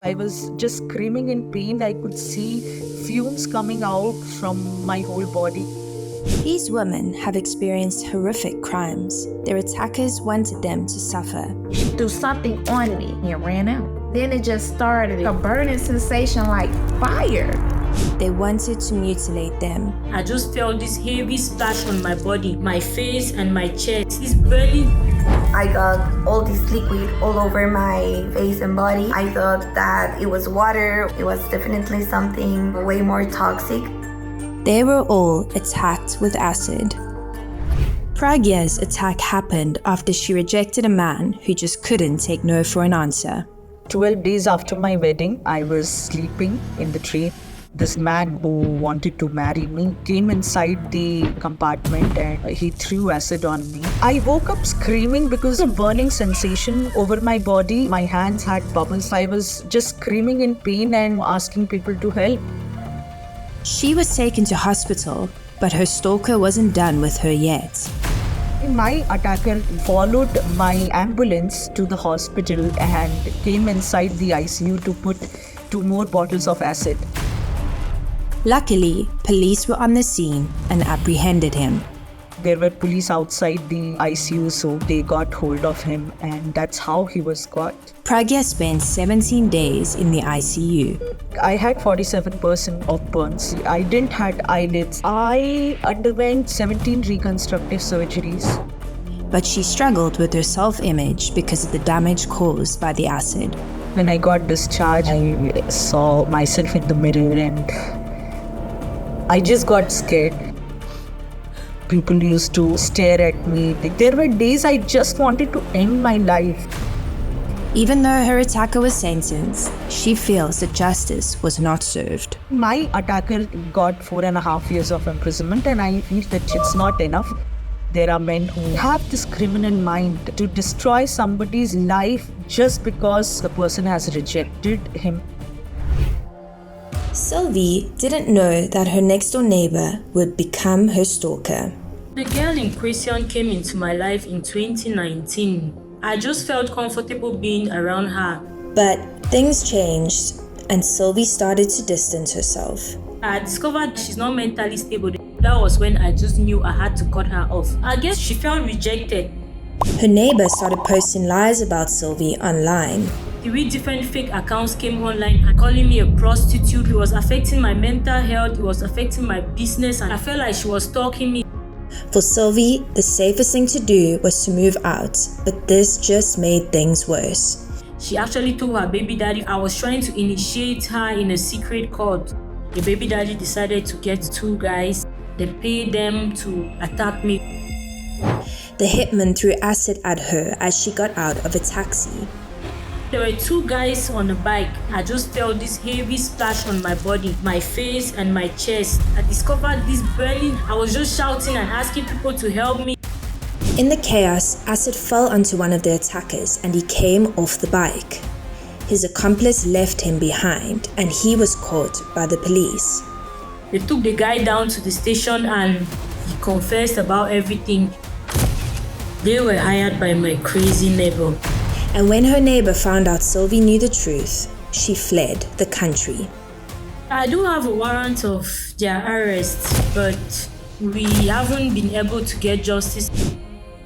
I was just screaming in pain. I could see fumes coming out from my whole body. These women have experienced horrific crimes. Their attackers wanted them to suffer. She threw something on me and ran out. Then it just started a burning sensation like fire. They wanted to mutilate them. I just felt this heavy splash on my body, my face and my chest. This burning. I got all this liquid all over my face and body. I thought that it was water. It was definitely something way more toxic. They were all attacked with acid. Pragya's attack happened after she rejected a man who just couldn't take no for an answer. 12 days after my wedding, I was sleeping in the train. This man who wanted to marry me came inside the compartment and he threw acid on me. I woke up screaming because of a burning sensation over my body. My hands had bubbles. I was just screaming in pain and asking people to help. She was taken to hospital, but her stalker wasn't done with her yet. My attacker followed my ambulance to the hospital and came inside the ICU to put 2 more bottles of acid. Luckily, police were on the scene and apprehended him. There were police outside the ICU, so they got hold of him, and that's how he was caught. Pragya spent 17 days in the ICU. I had 47% of burns. I didn't have eyelids. I underwent 17 reconstructive surgeries. But she struggled with her self-image because of the damage caused by the acid. When I got discharged, I saw myself in the mirror and I just got scared. People used to stare at me. There were days I just wanted to end my life. Even though her attacker was sentenced, she feels that justice was not served. My attacker got 4.5 years of imprisonment, and I feel that it's not enough. There are men who have this criminal mind to destroy somebody's life just because the person has rejected him. Sylvie didn't know that her next-door neighbor would become her stalker. The girl in question came into my life in 2019. I just felt comfortable being around her. But things changed and Sylvie started to distance herself. I discovered she's not mentally stable. That was when I just knew I had to cut her off. I guess she felt rejected. Her neighbor started posting lies about Sylvie online. 3 different fake accounts came online calling me a prostitute. It was affecting my mental health. It was affecting my business, and I felt like she was stalking me. For Sylvie, the safest thing to do was to move out, but this just made things worse. She actually told her baby daddy I was trying to initiate her in a secret court. The baby daddy decided to get 2 guys. They paid them to attack me. The hitman threw acid at her as she got out of a taxi. There were 2 guys on a bike. I just felt this heavy splash on my body, my face and my chest. I discovered this burning. I was just shouting and asking people to help me. In the chaos, acid fell onto one of the attackers and he came off the bike. His accomplice left him behind and he was caught by the police. They took the guy down to the station and he confessed about everything. They were hired by my crazy neighbor. And when her neighbor found out Sylvie knew the truth, she fled the country. I do have a warrant of their arrest, but we haven't been able to get justice.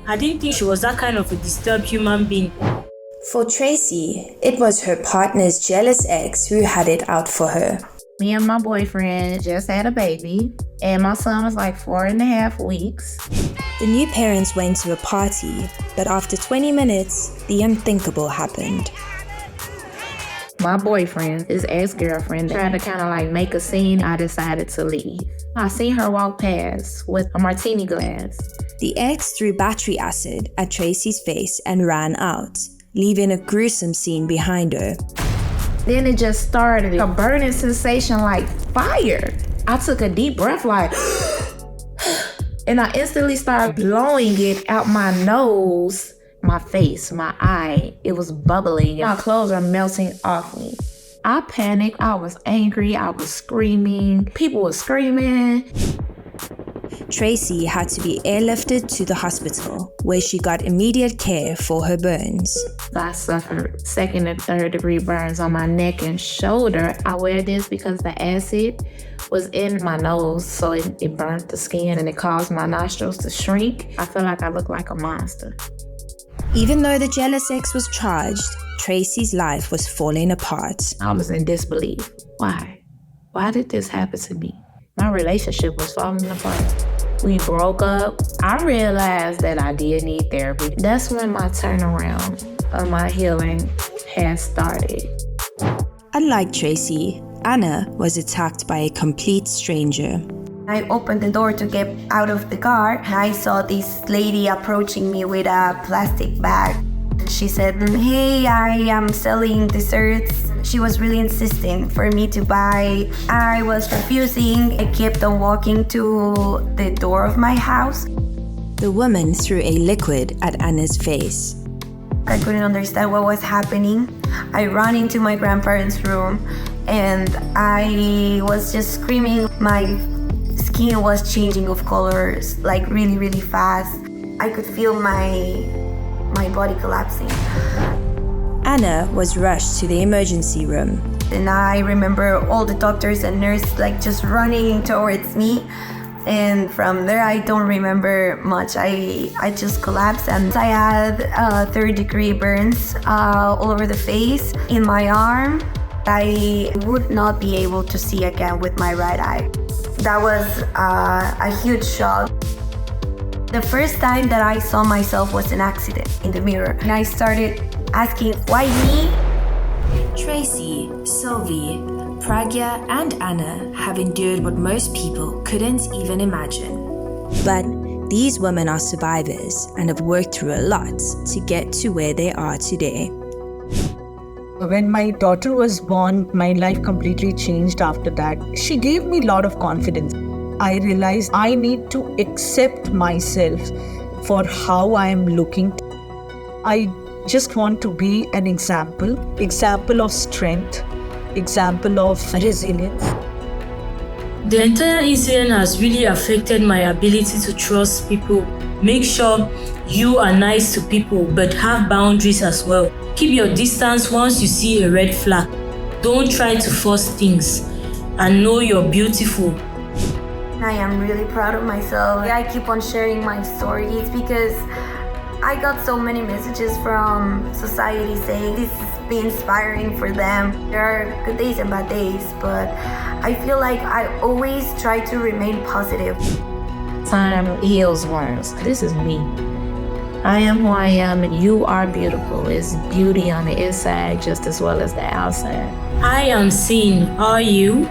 I didn't think she was that kind of a disturbed human being. For Tracey, it was her partner's jealous ex who had it out for her. Me and my boyfriend just had a baby, and my son was like 4.5 weeks. The new parents went to a party, but after 20 minutes, the unthinkable happened. My boyfriend, his ex-girlfriend, tried to kind of like make a scene. I decided to leave. I seen her walk past with a martini glass. The ex threw battery acid at Tracey's face and ran out, leaving a gruesome scene behind her. Then it just started a burning sensation like fire. I took a deep breath like, and I instantly started blowing it out my nose, my face, my eye. It was bubbling. My clothes are melting off me. I panicked. I was angry. I was screaming. People were screaming. Tracey had to be airlifted to the hospital, where she got immediate care for her burns. I suffered second and third degree burns on my neck and shoulder. I wear this because the acid was in my nose, so it burnt the skin and it caused my nostrils to shrink. I feel like I look like a monster. Even though the jealous ex was charged, Tracey's life was falling apart. I was in disbelief. Why? Why did this happen to me? My relationship was falling apart. We broke up. I realized that I did need therapy. That's when my turnaround of my healing had started. Unlike Tracey, Anna was attacked by a complete stranger. I opened the door to get out of the car. I saw this lady approaching me with a plastic bag. She said, "Hey, I am selling desserts." She was really insisting for me to buy. I was refusing. I kept on walking to the door of my house. The woman threw a liquid at Anna's face. I couldn't understand what was happening. I ran into my grandparents' room and I was just screaming. My skin was changing of colors, like really, really fast. I could feel my body collapsing. Anna was rushed to the emergency room. And I remember all the doctors and nurses like just running towards me. And from there, I don't remember much. I just collapsed and I had third degree burns all over the face, in my arm. I would not be able to see again with my right eye. That was a huge shock. The first time that I saw myself was an accident in the mirror. And I started asking, why me? Tracey, Sylvie, Pragya, and Anna have endured what most people couldn't even imagine. But these women are survivors and have worked through a lot to get to where they are today. When my daughter was born, my life completely changed after that. She gave me a lot of confidence. I realized I need to accept myself for how I am looking. I just want to be an example of strength, example of resilience. The entire incident has really affected my ability to trust people. Make sure you are nice to people, but have boundaries as well. Keep your distance once you see a red flag. Don't try to force things, and know you're beautiful. I am really proud of myself. I keep on sharing my stories because I got so many messages from society saying this is be inspiring for them. There are good days and bad days, but I feel like I always try to remain positive. Time heals wounds. This is me. I am who I am and you are beautiful. It's beauty on the inside just as well as the outside. I am seen. Are you?